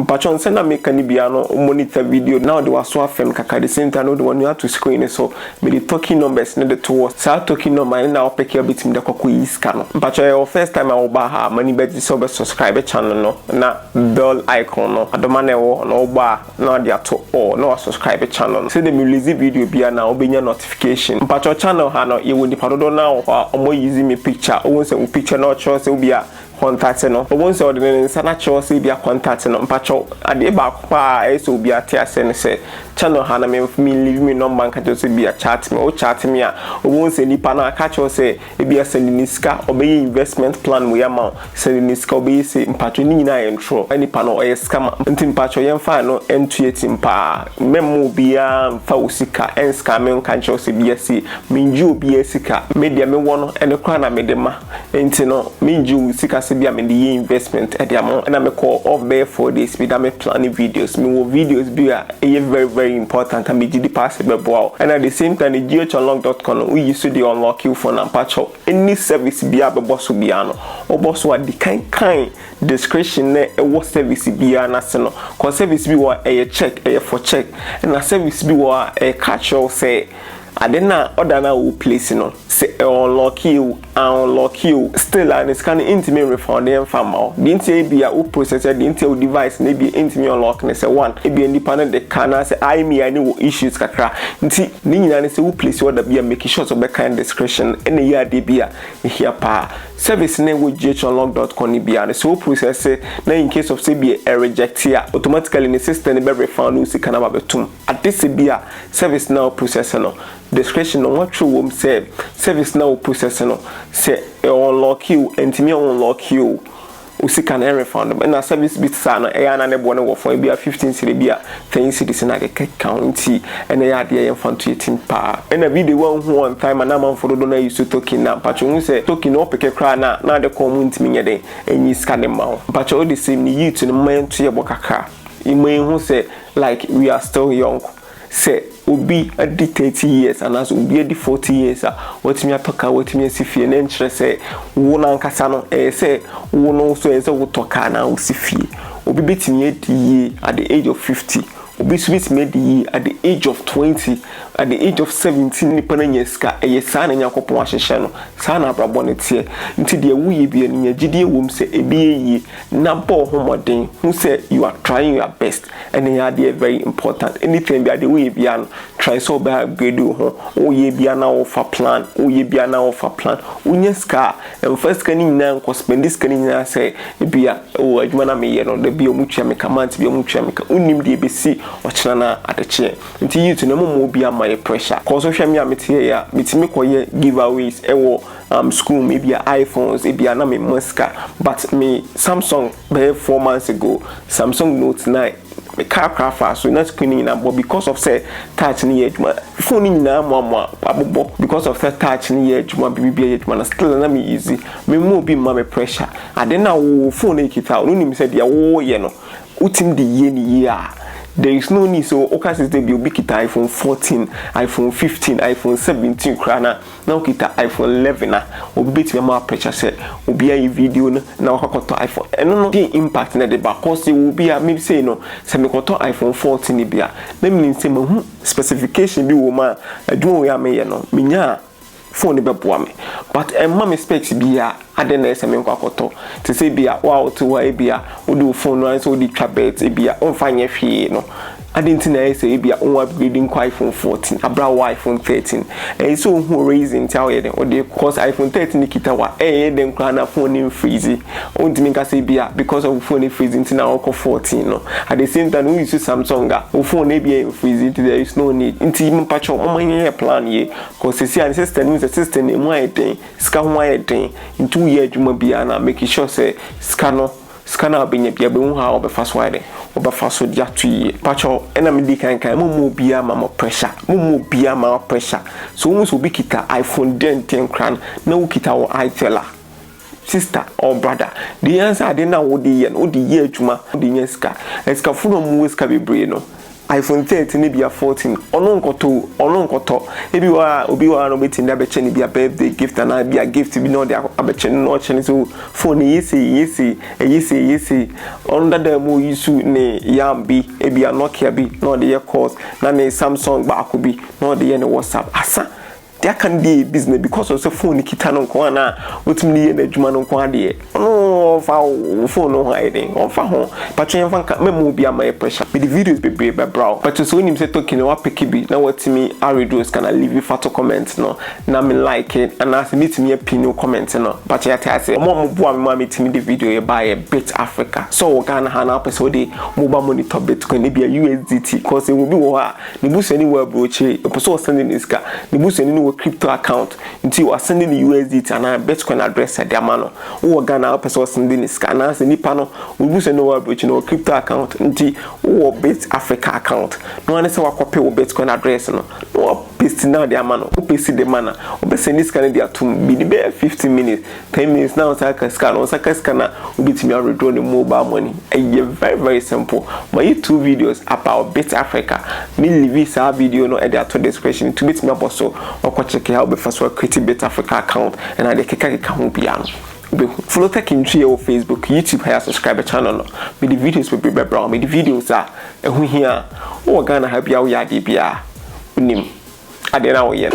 mpatcho nse na make ni bia no monitor video now the waso afem kaka the same time no the one you have to screen so me the talking numbers ne the to sa talking number na opeke obitim de kokko iska no mpatcho your first time I will ba ha mani be so be subscribe channel no na bell icon no adoma na wo no ba na dia to all no subscribe channel say the release video bia na obenya notification mpatcho channel ha no ye wo nipa dodo na wo omo use me picture o say picture no show say bia contact no obonse ordinary sana cho say bia contact no mpacho ade ba kwa eso bia tia se say channel ha na me leave me number nka cho say bia chat me o chat me a obonse nipa na aka cho say e bia send ni sika obey investment plan we amount send ni sika obey say mpacho ni nyina intro nipa no o scam nti mpacho yemfa no entuate mpa memo bia mfa usika en scam nka cho say bia si minju bia sika media me wono ene kwa na me de ma enti no minju sika be am in the investment at the amount and I me call off there 4 days with me planning videos me will videos be very important and me the possible wow and at the same time the ghlog.com we used to the unlock you for and patch up any service be a boss will be ano or boss what the kind discretion what service be an arsenal cause service be what a check a for check and a service be what a catch all say I didn't order now will place no say unlock you still and it's kind of intimate refund them farm didn't say be a process didn't tell device maybe intimate unlock ne say one e be independent the can say I know issues kakra nti ni nyina ne say will place order be make sure so be kind discretion any year dey be here pa service ne wo ghlog.com be and so process na in case of say be a reject here automatically the system be refund you see can have betum at this be a service now process no discretion on what true say service now process no say unlock you and me unlock you usi can refund and na service bit sana e na ne bone wo for bia 15 cedi bia 10 cedi na ke county and e ade e fan to 18 pa and na video one who on time na man for do na use token na patcho hu say token no peke kra na de community me nyede enyi scan ma patcho o the same ni youth no man to ye bokaka e man hu say like we are still young say obi at 30 years and as obi at 40 years what me atoka what me sifie na nkyere say wo na nkasa no say wo no so say wo toka na wo sifie obi betimi edi at the age of 50 obi switch made the at the age of 20 at the age of 17 ni pananya ska sa na nyakopon ahyehye no sa na abrabọ ne tie nti de wuye bia ni nyagide wom se ebie yi na bo homoden who say you are trying your best and they are very important anything bia de wuye bia no try so be upgrade ho oye bia na offer plan oye bia na offer plan unya ska and first kan ni na nko spend this kan ni say bia o adwuma na me ye no de bia omutwa me command bia omutwa me ka unim de besi ochina na adeche nti youth na mo bia my pressure cause hwe me amete ya metimi koye giveaways ewo school maybe iPhones maybe na me muska but me Samsung be 4 months ago Samsung Note 9 me car fast so not screening na but because of say touch ni eduma phone ni na mo abobo because of say touch ni eduma bibia eduma na still na me easy me mo bi ma me pressure ade na wo phone e kita no nim say dia wo ye no utim de ye ni ye there is no need so okay system be ubikita iPhone 14 iPhone 15 iPhone 17 krana na ukita iPhone 11 na obibiti me ma pressure say obi ayi video na wakoto iPhone eno no the impact na the back cause you be maybe say no say me koto iPhone 14 bia na me say me specification bi wo ma adwon we ameye no menya phone be boa me but me specs bia ade na ese me kwakoto to say bia wow to wa bia wo do phone no so di twabet bia on fanye hwe no ade nti na ese bia on upgrading kwa iPhone 14 abra wa iPhone 13 and so who reason tell you o dey cause iPhone 13 kita wa den kwa na phone in freeze on ti minka say bia because of phone freezing nti na oko 14 no at the same time we use Samsung o phone e bia in freeze there is no need nti mpacho omanye plan ye cause see an system the system e mo ayeden ska ho ayeden nti we adwuma bia na make sure say scanner benya bia be hu ha obefa so wide obefa so dia tui pacho ena me di kan mo bia ma pressure mo bia ma pressure so mo so bi kita iPhone 10 kran na wo kita wo iTela sister or brother the answer dey na wo dey ye adwuma wo dey nyeska eska funo mo weska bebre no iPhone 13 ni bia 14 ono nkoto ebi wa obi wa no beti nda beche ni bia birthday gift na bia gift bi no de abeche no che so phone yesi on da mu yisu ne Yambi ebi a Nokia bi no de calls na ne Samsung ba ko bi no de ne WhatsApp asa there can be business because of the phone kita no ko na otumi ye na adwuma no ko ade no fa phone no hiding on fa ho but yen fa memo bi am pressure with the videos be brow but so nim say talking wa pick bi na watimi redos can leave photo comment no na me like it and as meet me pin comment no but ya tell say mo bo am meet the video e buy BitAfrika so Ghana ha na person dey mobile monitor Bitcoin e be USDT cause e will be wo ha ni busu ni wa broche e person sending iska ni busu ni crypto account until you are sending the USDT and a Bitcoin address at the amano or Ghana person sending scanner and nipano we use no crypto account until or BitAfrika account no one say copy or Bitcoin address no paste now the amano paste the mana or send this scanner there to be the 15 minutes 10 minutes now scan on scanner will be to me withdraw the mobile money very simple my YouTube videos about BitAfrika me leave this video no at the description to meet me up also or check how be first work create BitAfrika account and I keka ho bia no follow techintwi on Facebook YouTube here subscribe the channel no me the videos will be brown me the videos are ehu here o Ghana ha bia wo ya de bia unim ade na wo ye